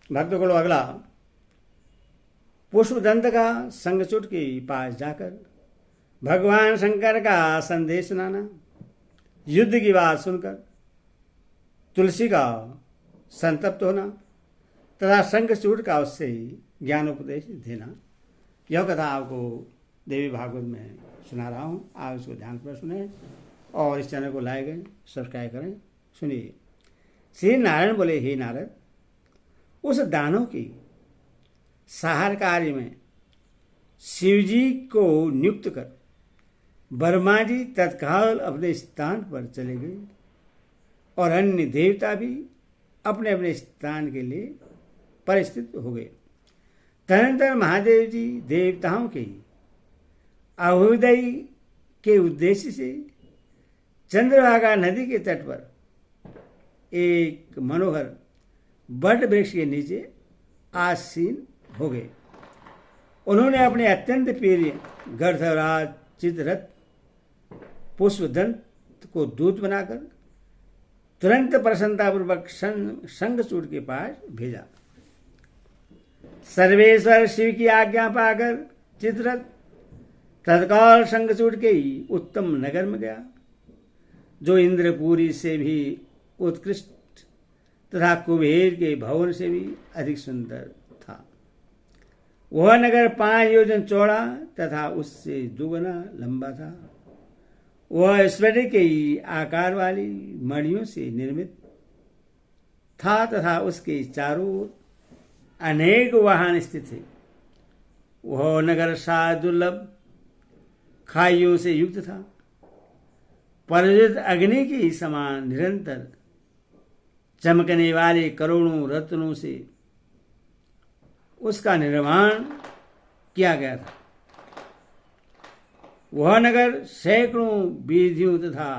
भक्तगण अगला पुष्पदंत का संगचूट के पास जाकर भगवान शंकर का संदेश सुनाना, युद्ध की बात सुनकर तुलसी का संतप्त होना तथा शंखचूड़ का उससे ज्ञानोपदेश देना। यह कथा आपको देवी भागवत में सुना रहा हूँ। आप इसको ध्यान पर सुने और इस चैनल को लाइक करें, सब्सक्राइब करें। सुनिए। श्री नारायण बोले, हे नारद, उस दानव की सहार कार्य में शिवजी को नियुक्त कर ब्रह्मा जी तत्काल अपने स्थान पर चले गए और अन्य देवता भी अपने अपने स्थान के लिए परिस्थित हो गए। तदनंतर महादेव जी देवताओं के अभ्युदय के उद्देश्य से चंद्रभागा नदी के तट पर एक मनोहर बट वृक्ष के नीचे आसीन हो गए। उन्होंने अपने अत्यंत प्रिय गर्धराज चित्ररथ पुष्पदंत को दूत बनाकर तुरंत प्रसन्नतापूर्वक शंखचूड़ के पास भेजा। सर्वेश्वर शिव की आज्ञा पाकर चित्ररथ तत्काल शंखचूड़ के ही उत्तम नगर में गया, जो इंद्रपुरी से भी उत्कृष्ट तथा कुबेर के भवन से भी अधिक सुंदर था। वह नगर 5 योजन चौड़ा तथा उससे दुगना लंबा था। वह स्फटिक के ही आकार वाली मणियों से निर्मित था तथा उसके चारों ओर अनेक वाहन स्थित थे। वह नगर शायद दुर्लभ खाइयों से युक्त था। प्रज्वलित अग्नि के समान निरंतर चमकने वाले करोड़ों रत्नों से उसका निर्माण किया गया था। वह नगर सैकड़ों वेदियों तथा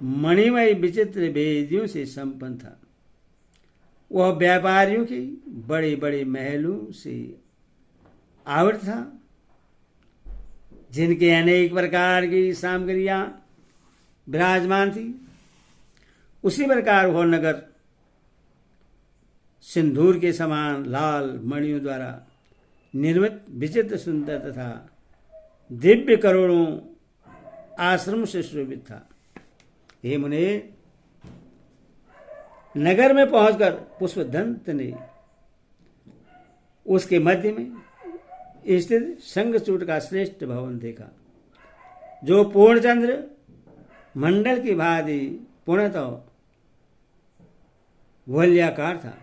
मणिमय विचित्र वेदियों से संपन्न था। वह व्यापारियों के बड़े बड़े महलों से आवृत था, जिनके अनेक प्रकार की सामग्रियां विराजमान थी। उसी प्रकार वह नगर सिंदूर के समान लाल मणियों द्वारा निर्मित विचित्र सुंदर तथा दिव्य करोड़ों आश्रम से शोभित था। हे मुने, नगर में पहुंचकर पुष्पदंत ने उसके मध्य में स्थित शंखचूड़ का श्रेष्ठ भवन देखा, जो पूर्णचंद्र मंडल की भांति पूर्णतः वलयाकार था।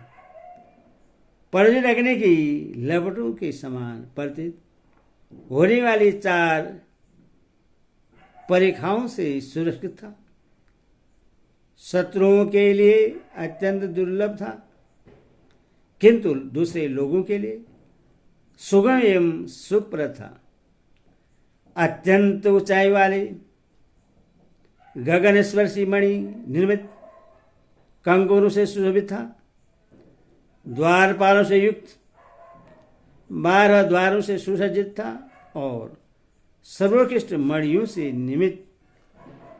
प्रज्वलित अग्नि की लपटों के समान प्रतीत होने वाली 4 परिखाओं से सुरक्षित था। शत्रुओं के लिए अत्यंत दुर्लभ था, किंतु दूसरे लोगों के लिए सुगम एवं सुप्रद था। अत्यंत ऊंचाई वाले गगन स्पर्शी मणि निर्मित कंगोरों से सुशोभित था। द्वारपालों से युक्त 12 द्वारों से सुसज्जित था और सर्वोत्कृष्ट मणियों से निर्मित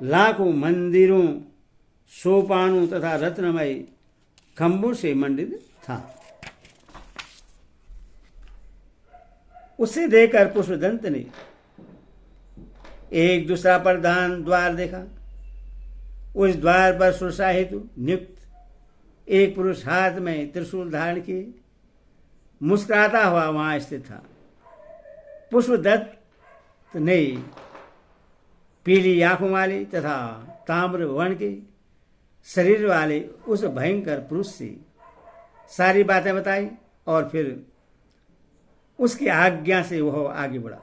लाखों मंदिरों, सोपानों तथा रत्नमय खंभों से मंडित था। उसे देखकर पुष्पदंत ने एक दूसरा प्रधान द्वार देखा। उस द्वार पर सुरक्षा हेतु नियुक्त एक पुरुष हाथ में त्रिशूल धारण किए मुस्कुराता हुआ वहां स्थित था। पुष्पदत्त ने पीली आंखों वाले तथा ताम्र वर्ण के शरीर वाले उस भयंकर पुरुष से सारी बातें बताई और फिर उसकी आज्ञा से वह आगे बढ़ा।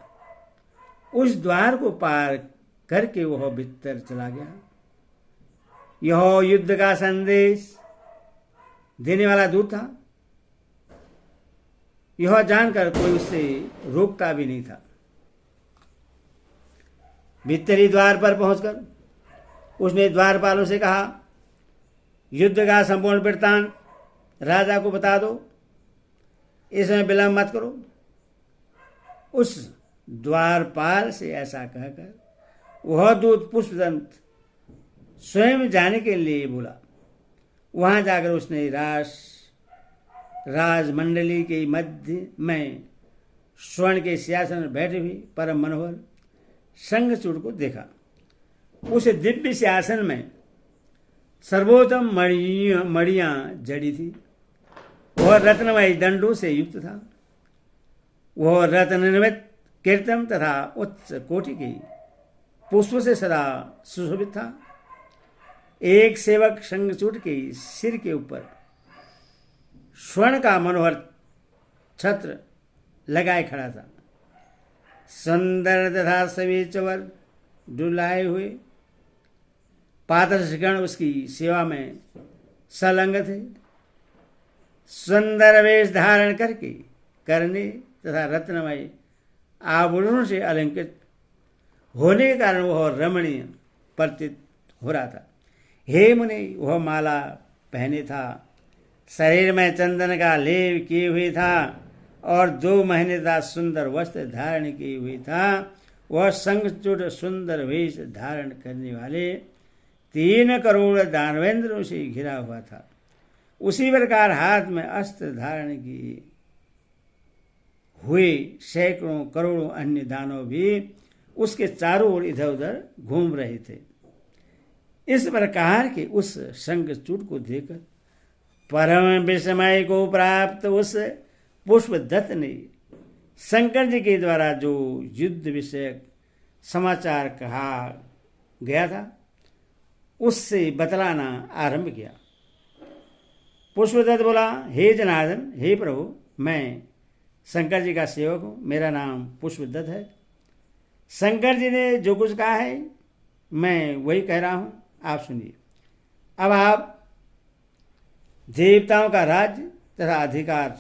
उस द्वार को पार करके वह भीतर चला गया। यह युद्ध का संदेश देने वाला दूत था। यह जानकर कोई उससे रोकता भी नहीं था। भीतरी द्वार पर पहुंचकर उसने द्वारपालों से कहा, युद्ध का संपूर्ण वृत्तांत राजा को बता दो, इसमें विलंब मत करो। उस द्वारपाल से ऐसा कहकर वह दूत पुष्पदंत स्वयं जाने के लिए बोला। वहां जाकर उसने राजमंडली के मध्य में स्वर्ण के सिंहासन में बैठे हुए परम मनोहर शंखचूड़ को देखा। उस दिव्य सिंहासन में सर्वोत्तम मणियां जड़ी थी। वह रत्नमय दंडों से युक्त था। वह रत्न निर्मित कीर्तन तथा उच्च कोटि के पुष्प से सदा सुशोभित था। एक सेवक शंखचूड़ के सिर के ऊपर स्वर्ण का मनोहर छत्र लगाए खड़ा था। सुंदर तथा सभी चवर डुलाए हुए पादर्शगण उसकी सेवा में संलग्न थे। सुंदर वेश धारण करने तथा रत्नमय आभूषणों से अलंकृत होने के कारण वह रमणीय प्रतीत हो रहा था। हे मुनि, वह माला पहने था, शरीर में चंदन का लेप किए हुए था और 2 महीने तक सुंदर वस्त्र धारण किए हुए था। वह शंखचूड़ सुंदर वेश धारण करने वाले 3 करोड़ दानवेंद्रों से घिरा हुआ था। उसी प्रकार हाथ में अस्त्र धारण किए हुए सैकड़ों करोड़ों अन्य दानव भी उसके चारों ओर इधर उधर घूम रहे थे। इस प्रकार के उस शंखचूड़ को देखकर परम विस्मय को प्राप्त उस पुष्पदत्त ने शंकर जी के द्वारा जो युद्ध विषयक समाचार कहा गया था उससे बतलाना आरंभ किया। पुष्पदत्त बोला, हे जनार्दन, हे प्रभु, मैं शंकर जी का सेवक हूँ, मेरा नाम पुष्पदत्त है। शंकर जी ने जो कुछ कहा है मैं वही कह रहा हूँ, आप सुनिए। अब आप देवताओं का राज्य तथा अधिकार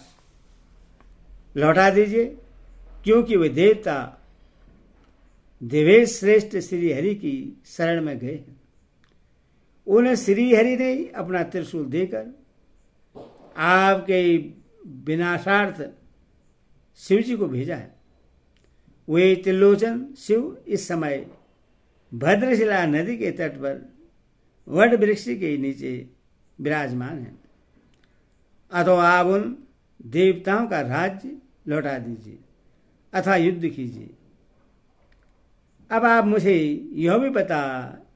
लौटा दीजिए, क्योंकि वे देवता देवेश श्रेष्ठ श्री हरि की शरण में गए हैं। उन्हें श्री हरि ने अपना त्रिशूल देकर आपके विनाशार्थ शिव जी को भेजा है। वे त्रिलोचन शिव इस समय भद्रशिला नदी के तट पर वट वृक्ष के नीचे विराजमान हैं। अतः आप उन देवताओं का राज्य लौटा दीजिए अथवा युद्ध कीजिए। अब आप मुझे यह भी बता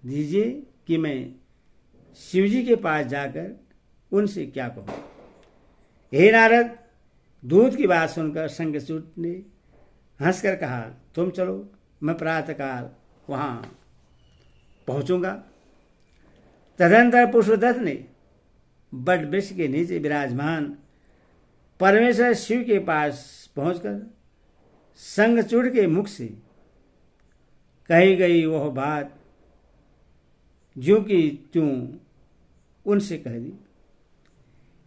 दीजिए कि मैं शिव जी के पास जाकर उनसे क्या कहूँ। हे नारद, दूत की बात सुनकर शंखचूड़ ने हंसकर कहा, तुम चलो, मैं प्रातःकाल वहां पहुंचूंगा। तदंतर पुष्पदत्त ने बट वृक्ष के नीचे विराजमान परमेश्वर शिव के पास पहुंचकर शंखचूड़ के मुख से कही गई वह बात जो कि त्यों उनसे कह दी।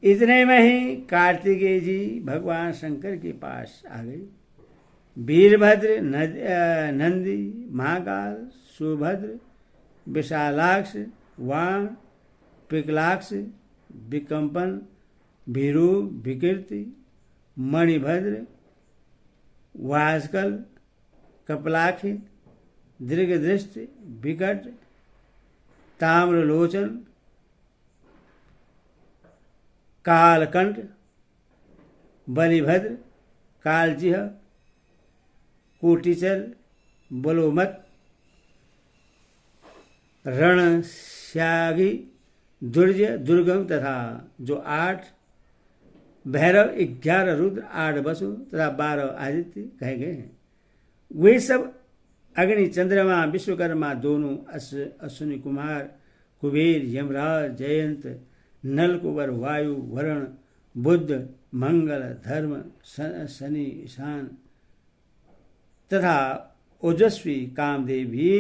इतने में ही कार्तिकेय जी भगवान शंकर के पास आ गए। वीरभद्र, नंदी, महाकाल, सुभद्र, विशालाक्ष, वाण, पिकलाक्ष, विकंपन, भीरू, विकृति, मणिभद्र, वास्कल, कपलाक्ष, दीर्घदृष्टि, विकट, ताम्रलोचन, कालकंठ, बलिभद्र, कालजिह, कोटिचर, बलोमत, रणश्यागी, दुर्जय, दुर्गम तथा जो 8 भैरव, 11 रुद्र, 8 वसु तथा 12 आदित्य कहे गए हैं। वे सब अग्नि, चंद्रमा, विश्वकर्मा दोनों, अश्विनी कुमार, कुबेर, यमराज, जयंत, नलकुबर, वायु, वरुण, बुद्ध, मंगल, धर्म, शनि, ईशान तथा ओजस्वी कामदेव भी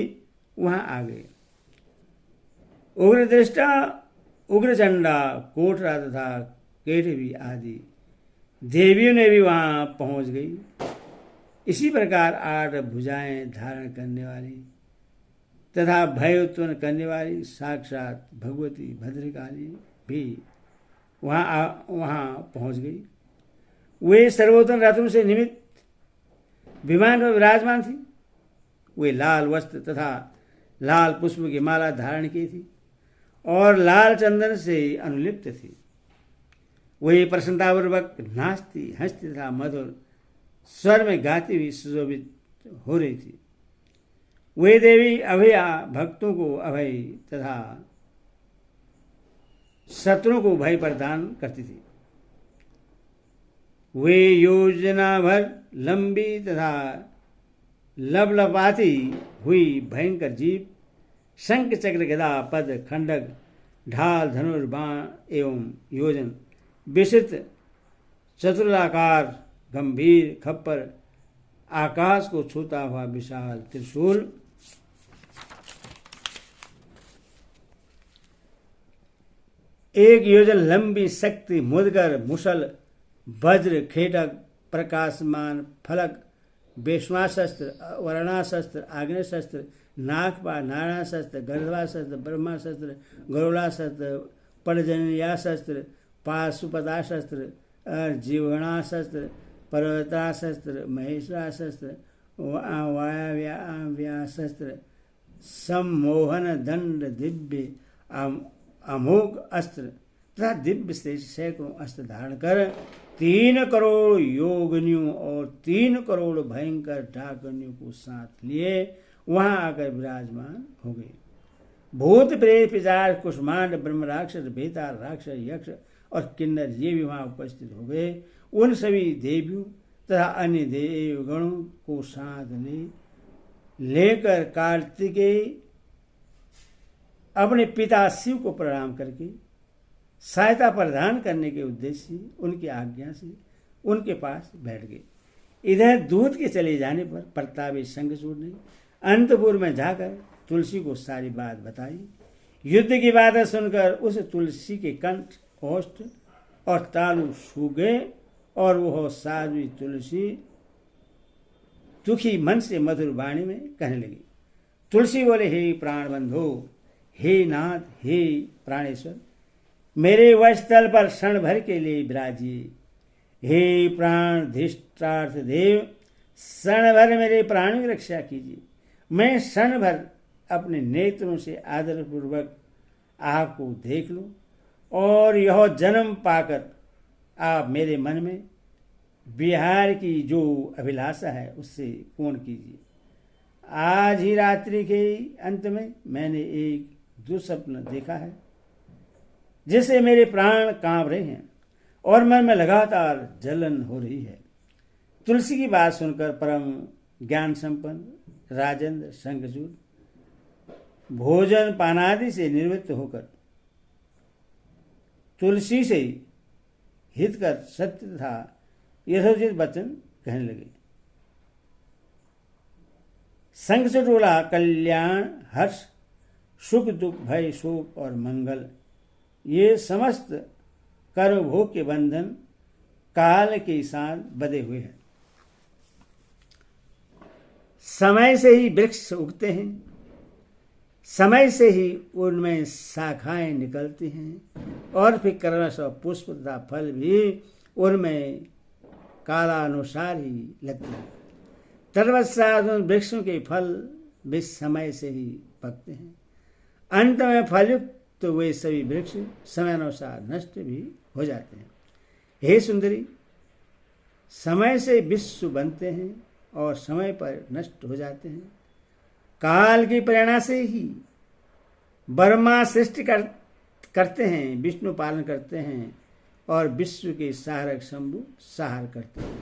वहां आ गए। उग्रदृष्टा, उग्रचंडा, कोटरा तथा केटवी आदि देवियों ने भी वहां पहुंच गई। इसी प्रकार 8 भुजाएं धारण करने वाली तथा भय उत्पन्न करने वाली साक्षात भगवती भद्रकाली भी वहां पहुंच गई। वे सर्वोत्तम रत्नों से निमित्त विमान में विराजमान थी। वे लाल वस्त्र तथा लाल पुष्प की माला धारण की थी और लाल चंदन से अनुलिप्त थी। वही प्रसन्नतापूर्वक नाचती हंसती तथा मधुर स्वर में गाती हुई सुशोभित हो रही थी। वे देवी अभया भक्तों को अभय तथा शत्रुओं को भय प्रदान करती थी। वे योजना भर लंबी तथा लबलबाती हुई भयंकर जीव शंख चक्र गदा पद खंडक ढाल धनुर बाण एवं योजन विस्तृत चतुराकार गंभीर खप्पर आकाश को छूता हुआ विशाल त्रिशूल एक योजन लंबी शक्ति मुदगर मुसल वज्र खेटक प्रकाशमान फलक वेश्माशस्त्र वर्णाशस्त्र आग्नेयशस्त्र नागपा नारायणशस्त्र गर्दवाशस्त्र ब्रह्माशस्त्र गरुड़ाशस्त्र पर्जन्याशस्त्र पाशुपदाशस्त्र जीवणाशस्त्र पर्वताशस्त्र महेश्वराशस्त्र वायव्याशस्त्र सम्मोहन दंड दिव्य अमोघ अस्त्र तथा दिव्य से सैकड़ों अस्त्र धारण कर 3 करोड़ योगिनियों और 3 करोड़ भयंकर डाकनियों को साथ लिए वहां आकर विराजमान हो गए। भूत प्रेत पिशाच कुष्मांड ब्रह्म राक्षस बेताल राक्षस यक्ष और किन्नर ये भी वहां उपस्थित हो गए। उन सभी देवियों तथा अन्य देवगणों को साथ लेकर कार्तिकेय अपने पिता शिव को प्रणाम करके सहायता प्रदान करने के उद्देश्य से उनकी आज्ञा से उनके पास बैठ गए। इधर दूत के चले जाने पर प्रतापी शंखचूड़ ने अंतपुर में जाकर तुलसी को सारी बात बताई। युद्ध की बातें सुनकर उस तुलसी के कंठ ओष्ठ और तालु सूख गए और वह साध्वी तुलसी दुखी मन से मधुर वाणी में कहने लगी। तुलसी बोले, हे प्राण बंधो, हे नाथ, हे प्राणेश्वर, मेरे वक्षस्थल पर क्षण भर के लिए विराजिए। हे प्राण धृष्टार्थ देव, क्षण भर मेरे प्राणों की रक्षा कीजिए। मैं क्षण भर अपने नेत्रों से आदरपूर्वक आपको देख लूं और यह जन्म पाकर आप मेरे मन में विहार की जो अभिलाषा है उससे पूर्ण कीजिए। आज ही रात्रि के अंत में मैंने एक दुस्वप्न देखा है जिससे मेरे प्राण कांप रहे हैं और मन में लगातार जलन हो रही है। तुलसी की बात सुनकर परम ज्ञान संपन्न राजेंद्र शंखचूड़ भोजन पानादि से निवृत्त होकर तुलसी से हित कर सत्य तथा यथोचित वचन कहने लगे। शंखचूड़ बोला, कल्याण हर्ष सुख दुख भय शोक और मंगल ये समस्त कर्म भोग के बंधन काल के साथ बंधे हुए हैं। समय से ही वृक्ष उगते हैं, समय से ही उनमें शाखाएं निकलती हैं और फिर क्रमश पुष्प तथा फल भी उनमें कालानुसार ही लगते हैं। तदपश्चात उन वृक्षों के फल भी समय से ही पकते हैं। अंत में फलयुक्त तो वे सभी वृक्ष समयानुसार नष्ट भी हो जाते हैं। हे सुंदरी, समय से विश्व बनते हैं और समय पर नष्ट हो जाते हैं। काल की प्रेरणा से ही ब्रह्मा सृष्टि करते हैं, विष्णु पालन करते हैं और विश्व के सहारक शंभु सहार करते हैं।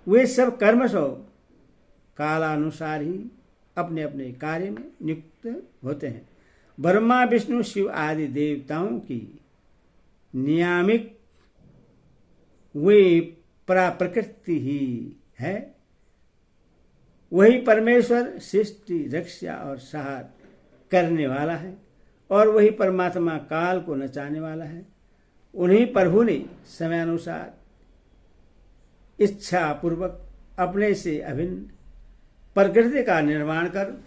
वे सब कर्मशः कालानुसार ही अपने अपने कार्य में नियुक्त होते हैं। ब्रह्मा विष्णु शिव आदि देवताओं की नियामिक वे प्रकृति ही है। वही परमेश्वर सृष्टि रक्षा और सहार करने वाला है और वही परमात्मा काल को नचाने वाला है। उन्हीं प्रभु ने समयानुसार इच्छा पूर्वक अपने से अभिन्न प्रकृति का निर्माण कर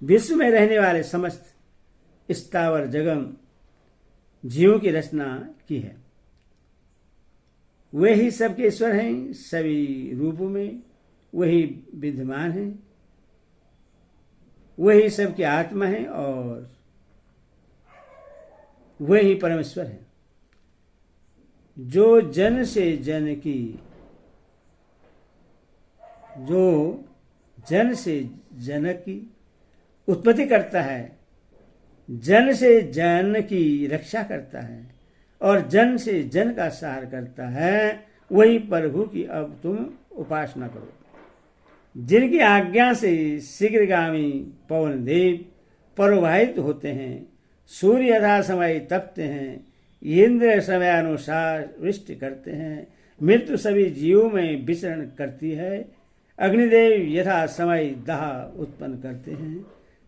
विश्व में रहने वाले समस्त स्थावर जगम जीवों की रचना की है। वे ही सबके ईश्वर हैं, सभी रूपों में वही विद्यमान हैं, वही सबकी आत्मा है और वही परमेश्वर है। जो जन से जन की उत्पत्ति करता है, जन से जन की रक्षा करता है और जन से जन का सहार करता है, वही प्रभु की अब तुम उपासना करो। जिनकी आज्ञा से शीघ्रगामी पवन देव प्रवाहित होते हैं, सूर्य यथा समय तपते हैं, इंद्र समयानुसार वृष्टि करते हैं, मृत्यु सभी जीवों में विचरण करती है, अग्निदेव यथा समय दाह उत्पन्न करते हैं,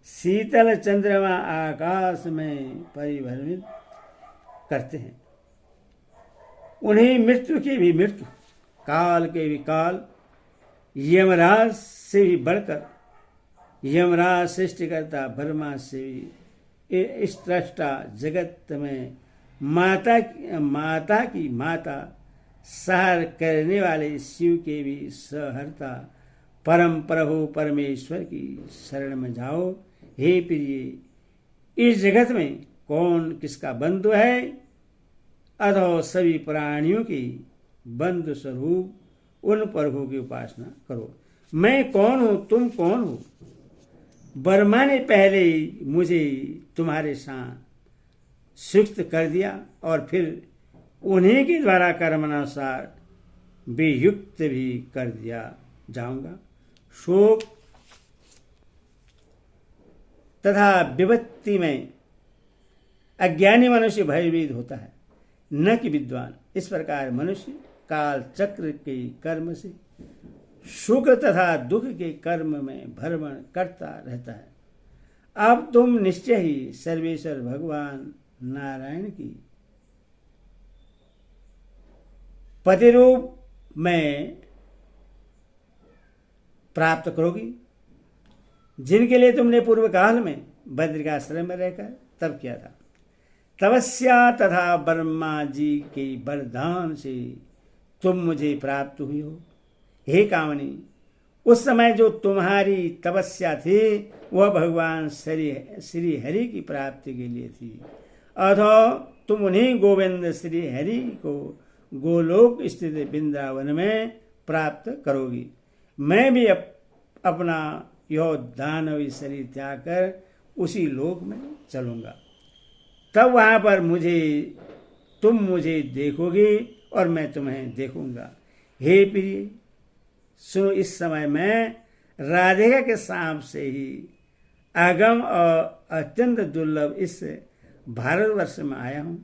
शीतल चंद्रमा आकाश में परिभ्रमित करते हैं। उन्हीं मृत्यु की भी मृत्यु, काल के भी काल, यमराज से भी बढ़कर, यमराज सृष्टिकर्ता ब्रह्मा से भी इस दृष्टा जगत में माता की माता सहार करने वाले शिव के भी सहर्ता परम प्रभु परमेश्वर की शरण में जाओ। हे प्रिय, इस जगत में कौन किसका बंधु है, अथवा सभी प्राणियों की बंधु स्वरूप उन प्रभु की उपासना करो। मैं कौन हूं, तुम कौन हो? ब्रह्मा ने पहले मुझे तुम्हारे साथ सुक्त कर दिया और फिर उन्हीं के द्वारा कर्मानुसार वियुक्त भी कर दिया जाऊंगा। शोक तथा विपत्ति में अज्ञानी मनुष्य भयभीत होता है, न कि विद्वान। इस प्रकार मनुष्य काल चक्र के कर्म से सुख तथा दुख के कर्म में भ्रमण करता रहता है। अब तुम निश्चय ही सर्वेश्वर भगवान नारायण की पति रूप में प्राप्त करोगी, जिनके लिए तुमने पूर्व काल में बद्रिकाश्रम में रहकर तप किया था। तपस्या तथा ब्रह्मा जी के वरदान से तुम मुझे प्राप्त हुई हो। हे कामनी, उस समय जो तुम्हारी तपस्या थी वह भगवान श्री हरि की प्राप्ति के लिए थी, अथवा तुम उन्हीं गोविंद श्री हरि को गोलोक स्थित वृंदावन में प्राप्त करोगी। मैं भी अपना यह दानवी शरीर त्याग कर उसी लोक में चलूंगा। तब वहां पर तुम मुझे देखोगी और मैं तुम्हें देखूंगा। हे प्रिय, सुनो, इस समय मैं राधिका के सांप से ही आगम और अत्यंत दुर्लभ इस भारतवर्ष में आया हूं,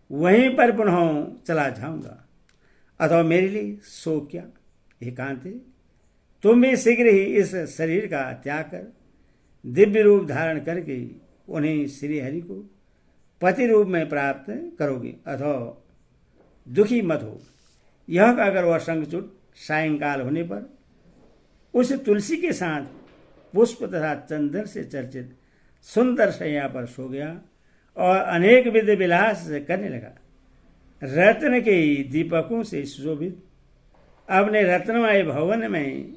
वहीं पर पुनः चला जाऊंगा। अथवा मेरे लिए सो क्या? एकांत तुम भी शीघ्र ही इस शरीर का त्याग कर दिव्य रूप धारण करके उन्हें श्री हरि को पति रूप में प्राप्त करोगे। अथवा दुखी मत हो। यह कहकर वह शंखचूड सायंकाल होने पर उस तुलसी के साथ पुष्प तथा चंदन से चर्चित सुंदर शैया पर सो गया और अनेक विध विलास करने लगा। रत्न के दीपकों से सुशोभित अपने रत्नमय भवन में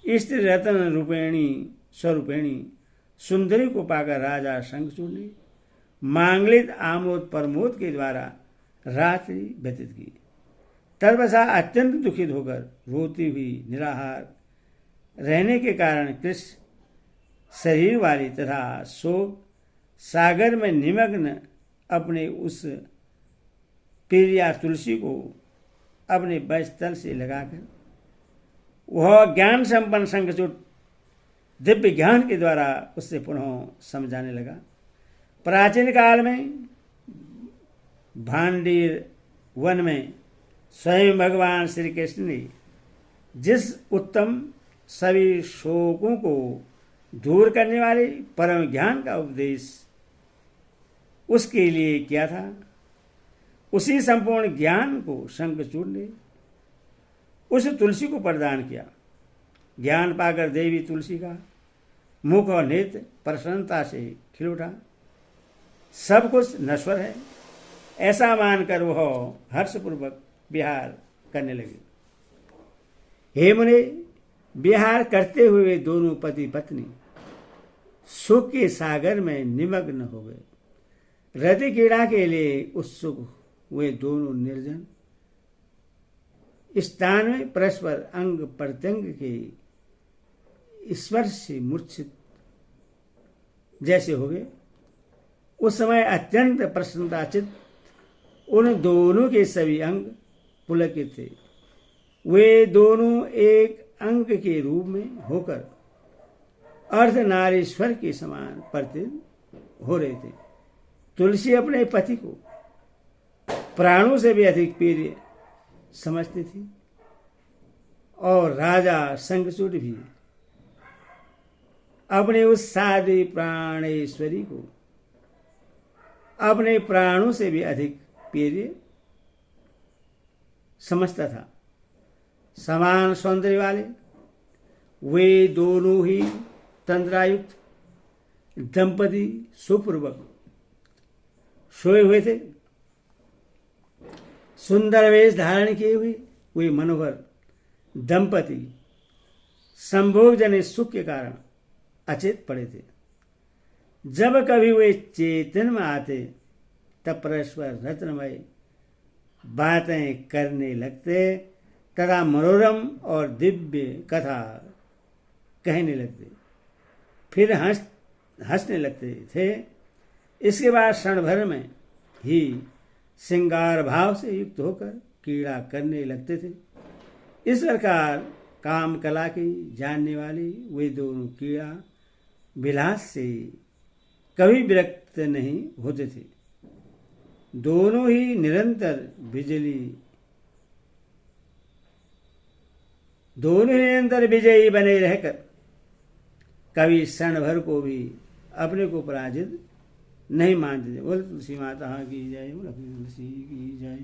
स्त्री रत्न रूपेणी स्वरूपेणी सुंदरी को पाकर राजा शंखचूड ने मांगलिक आमोद प्रमोद के द्वारा रात्रि व्यतीत की। तत्पश्चात अत्यंत दुखित होकर रोती हुई निराहार रहने के कारण कृष्ण शरीर वाली तथा शोक सागर में निमग्न अपने उस प्रिया तुलसी को अपने वक्षस्थल से लगाकर वह ज्ञान संपन्न शंखचूड दिव्य ज्ञान के द्वारा उससे पुनः समझाने लगा। प्राचीन काल में भांडीर वन में स्वयं भगवान श्री कृष्ण ने जिस उत्तम सभी शोकों को दूर करने वाले परम ज्ञान का उपदेश उसके लिए किया था, उसी संपूर्ण ज्ञान को शंखचूड ने उस तुलसी को प्रदान किया। ज्ञान पाकर देवी तुलसी का मुख और नेत्र प्रसन्नता से खिल उठा। सब कुछ नश्वर है ऐसा मानकर वह हर्षपूर्वक विहार करने लगे। हे मुने, विहार करते हुए दोनों पति पत्नी सुख के सागर में निमग्न हो गए। रति क्रीड़ा के लिए उत्सुक वे दोनों निर्जन स्थान में परस्पर अंग प्रत्यंग के स्पर्श से मूर्छित जैसे हो गए। उस समय अत्यंत प्रसन्नताचित उन दोनों के सभी अंग पुलकित थे। वे दोनों एक अंग के रूप में होकर अर्धनारीश्वर के समान प्रतीत हो रहे थे। तुलसी अपने पति को प्राणों से भी अधिक प्रिय समझती थी और राजा शंखचूड़ भी अपने उस साध्वी प्राणेश्वरी को अपने प्राणों से भी अधिक प्रिय समझता था। समान सौंदर्य वाले वे दोनों ही तंद्रायुक्त दंपति सुपूर्वक सोए हुए थे। सुंदर वेश धारण किए हुए वे मनोहर दंपति संभोग जनित सुख के कारण अचेत पड़े थे। जब कभी वे चेतन में आते तब परस्पर रत्नमय बातें करने लगते तथा मनोरम और दिव्य कथा कहने लगते, फिर हंसने लगते थे। इसके बाद क्षण भर में ही श्रृंगार भाव से युक्त होकर क्रीड़ा करने लगते थे। इस प्रकार काम कला की जानने वाले वे दोनों क्रीड़ा विलास से कभी विरक्त नहीं होते थे। दोनों ही निरंतर विजयी बने रहकर कभी क्षण भर को भी अपने को पराजित नहीं मानते थे। बोल तुलसी माता की जय, बोल तुलसी की जय।